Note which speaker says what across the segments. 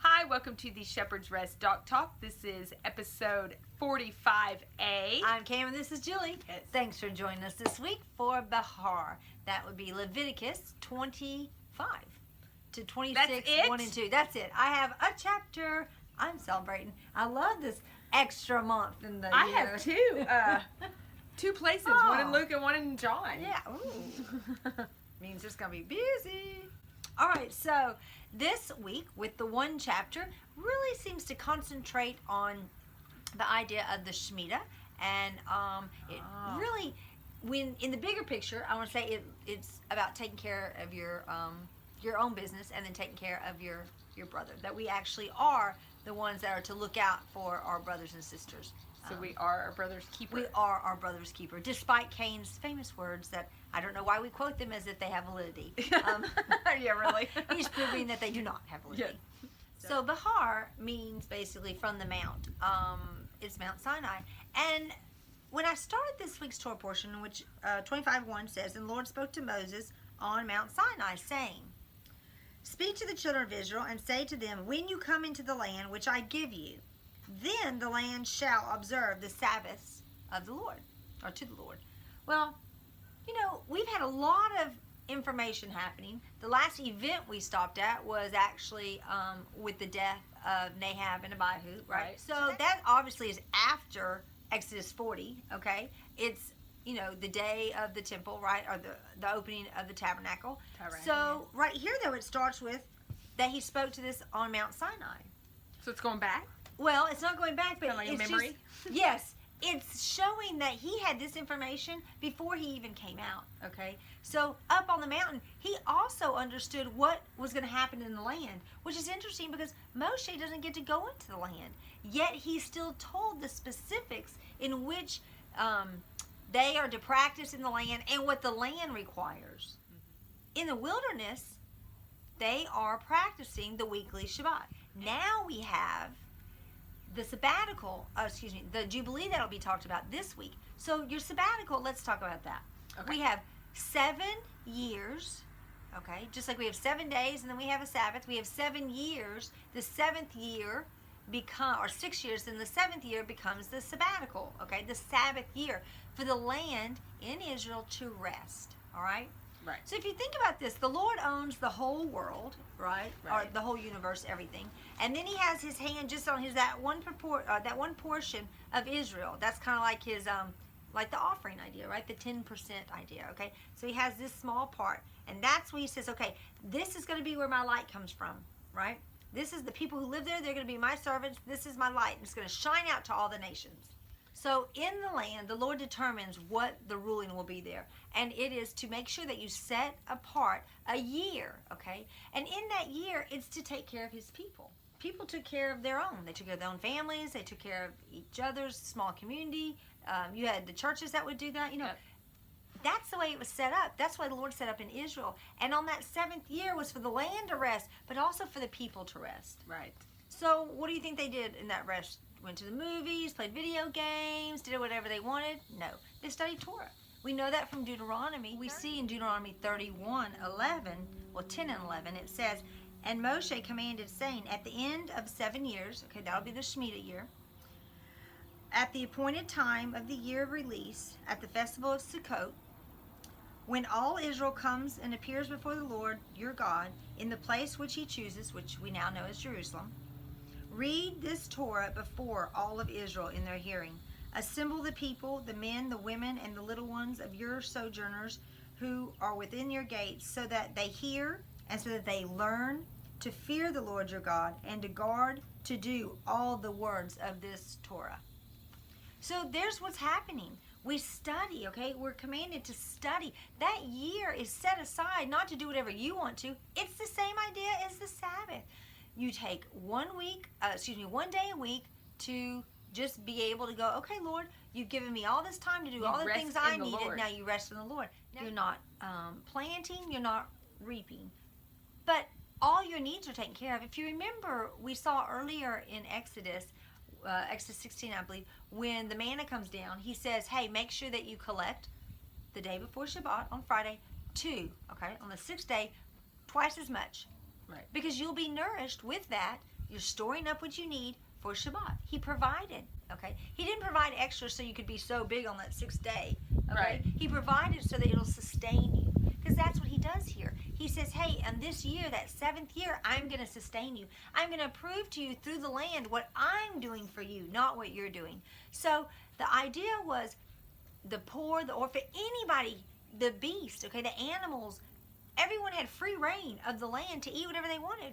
Speaker 1: Hi, welcome to the Shepherd's Rest Doc Talk. This is episode 45A.
Speaker 2: I'm Cam and this is Julie.
Speaker 1: Yes.
Speaker 2: Thanks for joining us this week for Behar. That would be Leviticus 25 to 26,
Speaker 1: That's it?
Speaker 2: 1 and 2. That's it. I have a chapter. I'm celebrating. I love this extra month in the
Speaker 1: I
Speaker 2: year.
Speaker 1: have two places, one in Luke and one in John.
Speaker 2: Yeah. Ooh. Means it's going to be busy. All right, so this week with the one chapter really seems to concentrate on the idea of the Shemitah, and it really, when in the bigger picture, I want to say it's about taking care of your own business and then taking care of your brother. That we actually are the ones that are to look out for our brothers and sisters.
Speaker 1: So we are our brother's keeper.
Speaker 2: We are our brother's keeper, despite Cain's famous words that I don't know why we quote them as if they have validity.
Speaker 1: Yeah, really.
Speaker 2: He's proving that they do not have validity.
Speaker 1: Yes.
Speaker 2: So Behar means basically from the mount. It's Mount Sinai. And when I started this week's Torah portion, which 25:1 says, "And the Lord spoke to Moses on Mount Sinai, saying, Speak to the children of Israel and say to them, when you come into the land which I give you, then the land shall observe the Sabbaths of the Lord," or to the Lord. Well, you know, we've had a lot of information happening. The last event we stopped at was actually with the death of Nahab and Abihu, right? So that obviously is after Exodus 40, okay? It's, you know, the day of the temple, right? Or the opening of the tabernacle. So right here, though, it starts with that he spoke to this on Mount Sinai.
Speaker 1: So it's going back?
Speaker 2: Well, it's not going back, but
Speaker 1: Kind of like
Speaker 2: it's
Speaker 1: a memory?
Speaker 2: just, yes, it's showing that he had this information before he even came out, okay? So up on the mountain, he also understood what was going to happen in the land, which is interesting because Moshe doesn't get to go into the land, yet he still told the specifics in which they are to practice in the land and what the land requires. In the wilderness, they are practicing the weekly Shabbat. Now we have the sabbatical, the Jubilee that'll be talked about this week. So your sabbatical, let's talk about that. Okay. We have 7 years, okay? Just like we have 7 days and then we have a Sabbath. We have 7 years. The 7th year or 6 years, then the 7th year becomes the sabbatical, okay? The Sabbath year for the land in Israel to rest, all right?
Speaker 1: Right.
Speaker 2: So if you think about this, the Lord owns the whole world, right? Or the whole universe, everything. And then he has his hand just on that one portion of Israel. That's kind of like his like the offering idea, right? The 10% idea, okay? So he has this small part, and that's where he says, okay, this is going to be where my light comes from, right? This is the people who live there. They're going to be my servants. This is my light, and it's going to shine out to all the nations. So in the land, the Lord determines what the ruling will be there. And it is to make sure that you set apart a year, okay? And in that year, it's to take care of his people. People took care of their own. They took care of their own families. They took care of each other's small community. You had the churches that would do that. You know, That's the way it was set up. That's why the Lord set up in Israel. And on that 7th year was for the land to rest, but also for the people to rest.
Speaker 1: Right.
Speaker 2: So what do you think they did in that rest? Went to the movies, played video games, did whatever they wanted? No. They studied Torah. We know that from Deuteronomy. We see in Deuteronomy 31:11, well 10 and 11, it says, "And Moshe commanded, saying, at the end of 7 years," okay, that'll be the Shemitah year, "at the appointed time of the year of release, at the festival of Sukkot, when all Israel comes and appears before the Lord your God in the place which he chooses," which we now know as Jerusalem, "read this Torah before all of Israel in their hearing. Assemble the people, the men, the women, and the little ones of your sojourners who are within your gates, so that they hear and so that they learn to fear the Lord your God and to guard to do all the words of this Torah." So there's what's happening. We study, okay? We're commanded to study. That year is set aside not to do whatever you want to. It's the same idea as the Sabbath. You take 1 day a week to just be able to go, okay, Lord, you've given me all this time to do all the things I needed. Now you rest in the Lord. Now, you're not planting, you're not reaping. But all your needs are taken care of. If you remember, we saw earlier in Exodus 16, I believe, when the manna comes down, he says, hey, make sure that you collect the day before Shabbat on Friday, 2, okay? On the 6th day, twice as much.
Speaker 1: Right.
Speaker 2: Because you'll be nourished with that. You're storing up what you need for Shabbat. He provided, okay? He didn't provide extra so you could be so big on that 6th day, okay?
Speaker 1: Right.
Speaker 2: He provided so that it'll sustain you. Because that's what he does here. He says, hey, and this year, that 7th year, I'm going to sustain you. I'm going to prove to you through the land what I'm doing for you, not what you're doing. So the idea was the poor, the orphan, anybody, the beast, okay, the animals, everyone had free reign of the land to eat whatever they wanted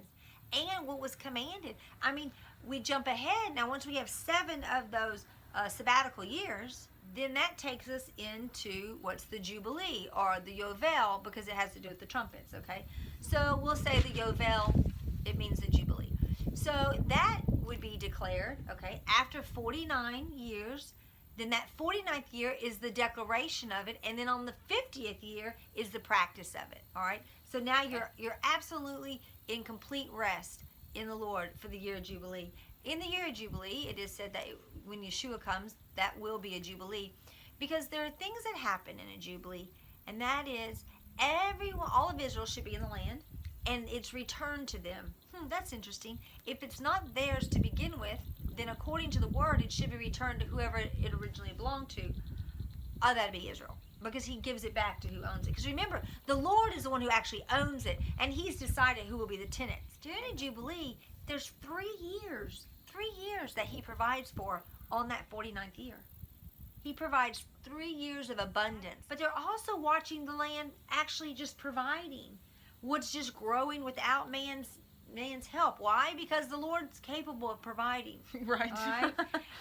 Speaker 2: and what was commanded. I mean, we jump ahead. Now, once we have 7 of those sabbatical years, then that takes us into what's the Jubilee or the Yovel, because it has to do with the trumpets, okay? So we'll say the Yovel, it means the Jubilee. So that would be declared, okay, after 49 years. Then that 49th year is the declaration of it, and then on the 50th year is the practice of it, all right? So now you're absolutely in complete rest in the Lord for the year of Jubilee. In the year of Jubilee, it is said that when Yeshua comes, that will be a Jubilee, because there are things that happen in a Jubilee, and that is everyone, all of Israel should be in the land, and it's returned to them. That's interesting. If it's not theirs to begin with, then according to the word, it should be returned to whoever it originally belonged to. Oh, that'd be Israel, because he gives it back to who owns it. Because remember, the Lord is the one who actually owns it, and he's decided who will be the tenants. During a Jubilee, there's 3 years that he provides for on that 49th year. He provides 3 years of abundance. But they're also watching the land actually just providing. What's just growing without man's help. Why? Because the Lord's capable of providing.
Speaker 1: Right.
Speaker 2: All right?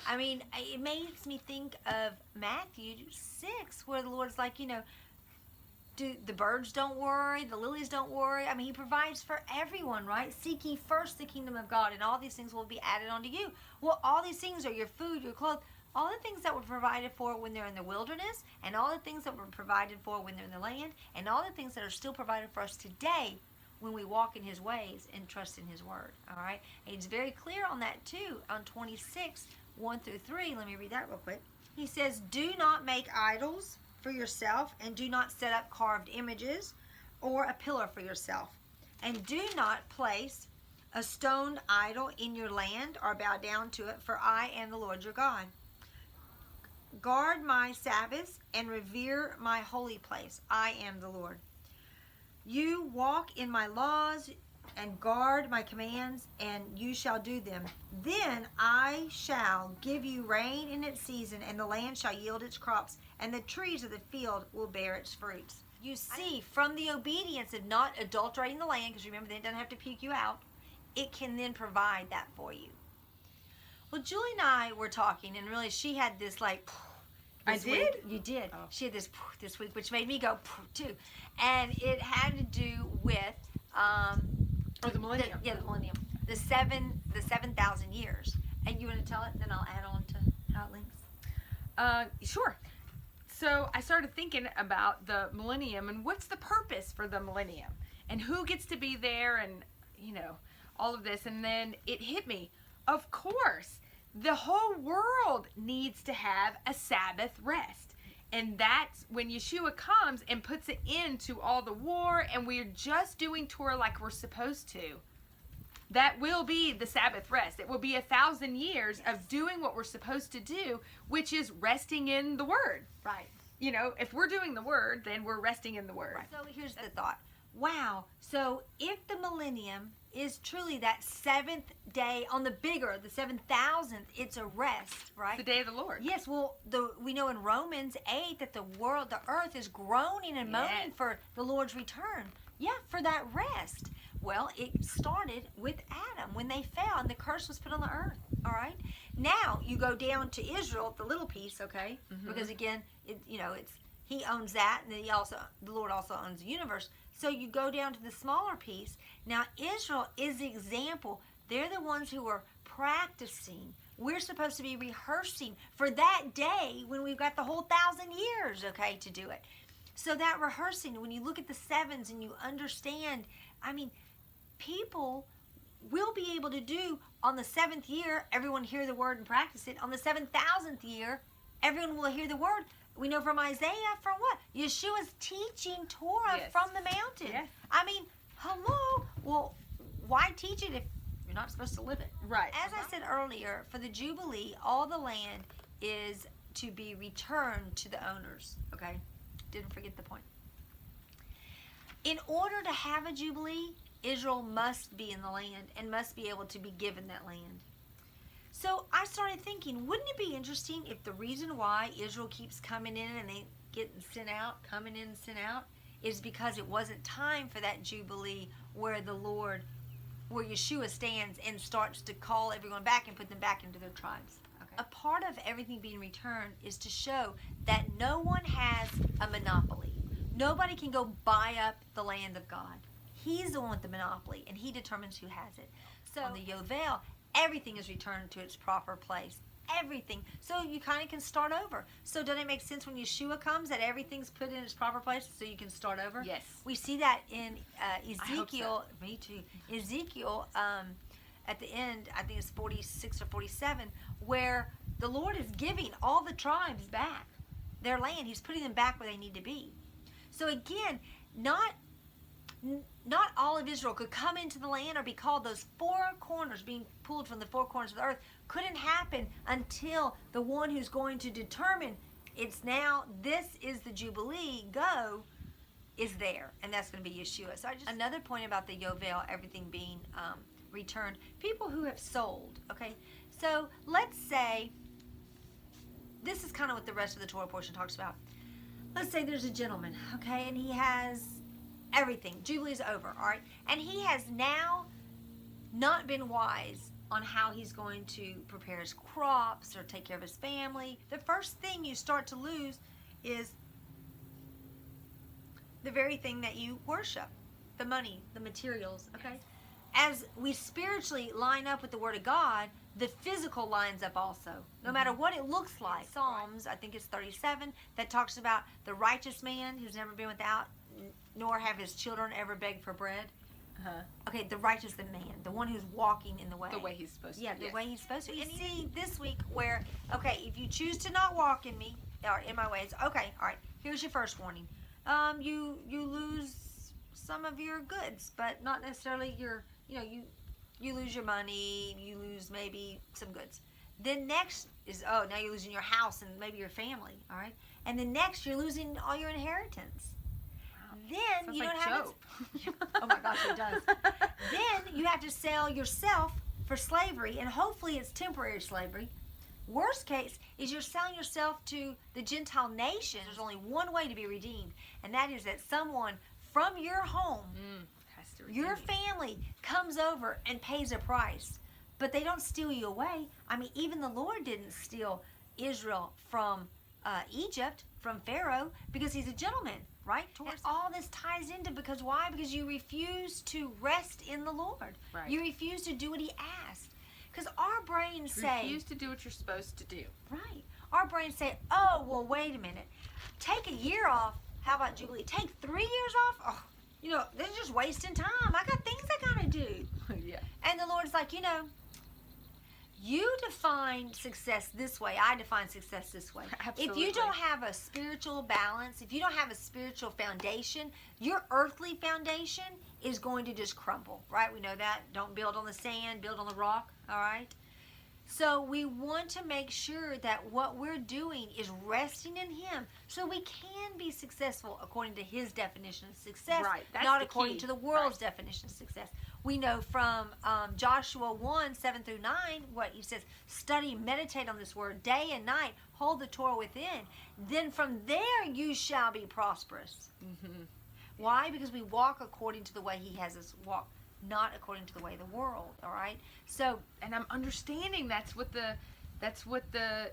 Speaker 2: I mean, it makes me think of Matthew 6, where the Lord's like, the birds don't worry, the lilies don't worry. I mean, he provides for everyone, right? Seek ye first the kingdom of God, and all these things will be added unto you. Well, all these things are your food, your clothes, all the things that were provided for when they're in the wilderness, and all the things that were provided for when they're in the land, and all the things that are still provided for us today when we walk in his ways and trust in his word. All right? And he's very clear on that too, on 26, 1 through 3. Let me read that real quick. He says, do not make idols for yourself, and do not set up carved images or a pillar for yourself. And do not place a stone idol in your land or bow down to it, for I am the Lord your God. Guard my Sabbaths and revere my holy place. I am the Lord. You walk in my laws and guard my commands, and you shall do them. Then I shall give you rain in its season, and the land shall yield its crops, and the trees of the field will bear its fruits. You see, from the obedience of not adulterating the land, because remember, they don't have to puke you out, it can then provide that for you. Well, Julie and I were talking, and really she had this
Speaker 1: I did?
Speaker 2: You did.
Speaker 1: Oh.
Speaker 2: She had this week, which made me go too. And it had to do with
Speaker 1: the millennium.
Speaker 2: the millennium. The 7,000 years. And you want to tell it, then I'll add on to how it links.
Speaker 1: Sure. So I started thinking about the millennium and what's the purpose for the millennium and who gets to be there and, all of this. And then it hit me. Of course, the whole world needs to have a Sabbath rest. And that's when Yeshua comes and puts an end to all the war, and we're just doing Torah like we're supposed to. That will be the Sabbath rest. It will be 1,000 years of doing what we're supposed to do, which is resting in the Word.
Speaker 2: Right.
Speaker 1: If we're doing the Word, then we're resting in the Word.
Speaker 2: Right. So here's the thought. Wow. So if the millennium is truly that 7th day on the 7,000th, it's a rest, right?
Speaker 1: The day of the Lord.
Speaker 2: Yes, well, we know in Romans 8 that the earth is groaning and moaning for the Lord's return. Yeah, for that rest. Well, it started with Adam when they fell and the curse was put on the earth, all right? Now, you go down to Israel, the little piece, okay? Mm-hmm. Because again, he owns that, and then the Lord also owns the universe. So you go down to the smaller piece. Now, Israel is the example. They're the ones who are practicing. We're supposed to be rehearsing for that day when we've got the whole 1,000 years, okay, to do it. So that rehearsing, when you look at the sevens and you understand, people will be able to do on the 7th year, everyone hear the word and practice it. On the 7,000th year, everyone will hear the word. We know from Isaiah, from what? Yeshua's teaching Torah from the mountain.
Speaker 1: Yes.
Speaker 2: Hello. Well, why teach it if you're not supposed to live it.
Speaker 1: Right.
Speaker 2: As I said earlier, for the Jubilee, all the land is to be returned to the owners. Okay? Didn't forget the point. In order to have a Jubilee, Israel must be in the land and must be able to be given that land. So I started thinking, wouldn't it be interesting if the reason why Israel keeps coming in and they get sent out, coming in and sent out, is because it wasn't time for that Jubilee where the Lord, where Yeshua stands and starts to call everyone back and put them back into their tribes. Okay. A part of everything being returned is to show that no one has a monopoly. Nobody can go buy up the land of God. He's the one with the monopoly, and he determines who has it. So on the Yovel, everything is returned to its proper place. Everything. So you kind of can start over. So doesn't it make sense when Yeshua comes that everything's put in its proper place so you can start over?
Speaker 1: Yes.
Speaker 2: We see that in Ezekiel.
Speaker 1: So.
Speaker 2: Me too. Ezekiel, at the end, I think it's 46 or 47, where the Lord is giving all the tribes back their land. He's putting them back where they need to be. So again, not all of Israel could come into the land or be called. Those four corners, being pulled from the four corners of the earth, couldn't happen until the one who's going to determine it's now, this is the Jubilee, go, is there. And that's going to be Yeshua. So another point about the Yovel, everything being returned. People who have sold, okay? So let's say, this is kind of what the rest of the Torah portion talks about. Let's say there's a gentleman, okay, and he has everything. Jubilee's over, all right? And he has now not been wise on how he's going to prepare his crops or take care of his family. The first thing you start to lose is the very thing that you worship, the money, the materials, okay? As we spiritually line up with the Word of God, the physical lines up also, no matter what it looks like. Psalms, I think it's 37, that talks about the righteous man who's never been without, nor have his children ever begged for bread. Okay, the righteous man, the one who's walking in the way.
Speaker 1: The way he's supposed to.
Speaker 2: Yeah, the way he's supposed to. And you see this week where, okay, if you choose to not walk in me, or in my ways, okay, all right, here's your first warning. You lose some of your goods, but not necessarily your, you lose your money, you lose maybe some goods. Then next is, now you're losing your house and maybe your family, all right? And then next you're losing all your inheritance. Then
Speaker 1: Sounds
Speaker 2: you
Speaker 1: like
Speaker 2: don't have
Speaker 1: Job.
Speaker 2: Oh my gosh, it does. Then you have to sell yourself for slavery, and hopefully it's temporary slavery. Worst case is you're selling yourself to the Gentile nations. There's only one way to be redeemed, and that is that someone from your home, your family, comes over and pays a price. But they don't steal you away. I mean, even the Lord didn't steal Israel from Egypt, from Pharaoh, because he's a gentleman, right? And all this ties into, because why? Because you refuse to rest in the Lord.
Speaker 1: Right.
Speaker 2: You refuse to do what he asked. Because our brains say...
Speaker 1: Refuse to do what you're supposed to do.
Speaker 2: Right. Our brains say, oh, well, wait a minute. Take a year off. How about Jubilee? Take 3 years off? Oh, they're just wasting time. I got things I got to do.
Speaker 1: Yeah.
Speaker 2: And the Lord's like, you define success this way. I define success this way.
Speaker 1: Absolutely.
Speaker 2: If you don't have a spiritual balance, if you don't have a spiritual foundation, your earthly foundation is going to just crumble, right? We know that. Don't build on the sand, build on the rock, all right? So we want to make sure that what we're doing is resting in him so we can be successful according to his definition of success,
Speaker 1: Right. That's
Speaker 2: not
Speaker 1: the
Speaker 2: according
Speaker 1: key.
Speaker 2: to the world's definition of success. We know from Joshua 1, 7 through 9, what he says, study, meditate on this word day and night, hold the Torah within. Then from there you shall be prosperous.
Speaker 1: Mm-hmm.
Speaker 2: Why? Because we walk according to the way he has us walk, not according to the way of the world, all right? So,
Speaker 1: and I'm understanding that's what the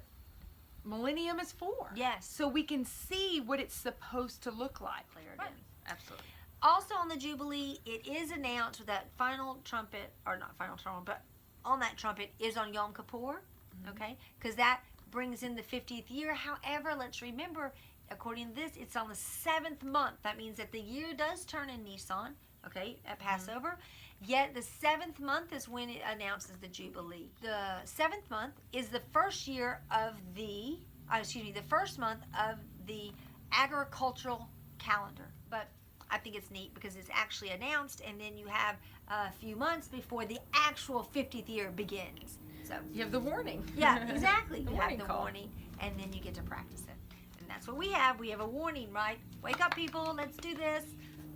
Speaker 1: millennium is for.
Speaker 2: Yes.
Speaker 1: So we can see what it's supposed to look like.
Speaker 2: clear it
Speaker 1: Right.
Speaker 2: in.
Speaker 1: Absolutely.
Speaker 2: Also on the Jubilee, it is announced with that final trumpet, or not final trumpet, but on that trumpet is on Yom Kippur, okay? Because that brings in the 50th year. However, let's remember, according to this, it's on the 7th month. That means that the year does turn in Nisan, okay, at Passover. Yet the 7th month is when it announces the Jubilee. The 7th month is the first year of the, the first month of the agricultural calendar. But I think it's neat because it's actually announced, and then you have a few months before the actual 50th year begins. So
Speaker 1: You have the warning.
Speaker 2: yeah, exactly.
Speaker 1: The
Speaker 2: You
Speaker 1: warning
Speaker 2: have the
Speaker 1: call.
Speaker 2: warning, and then you get to practice it. And that's what we have. We have a warning, right? Wake up, people. Let's do this.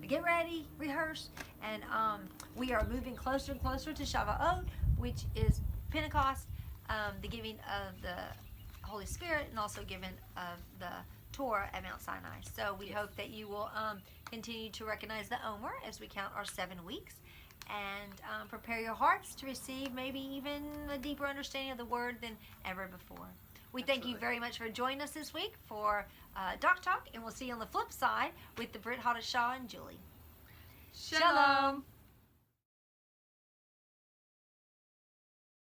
Speaker 2: Get ready, rehearse. And we are moving closer and closer to Shavuot, which is Pentecost, the giving of the Holy Spirit, and also giving of the Torah at Mount Sinai. So we hope that you will continue to recognize the Omer as we count our 7 weeks, and prepare your hearts to receive maybe even a deeper understanding of the Word than ever before. We thank you
Speaker 1: Absolutely.
Speaker 2: very much for joining us this week for Doc Talk, and we'll see you on the flip side with the Brit Hadashah and Julie.
Speaker 1: Shalom.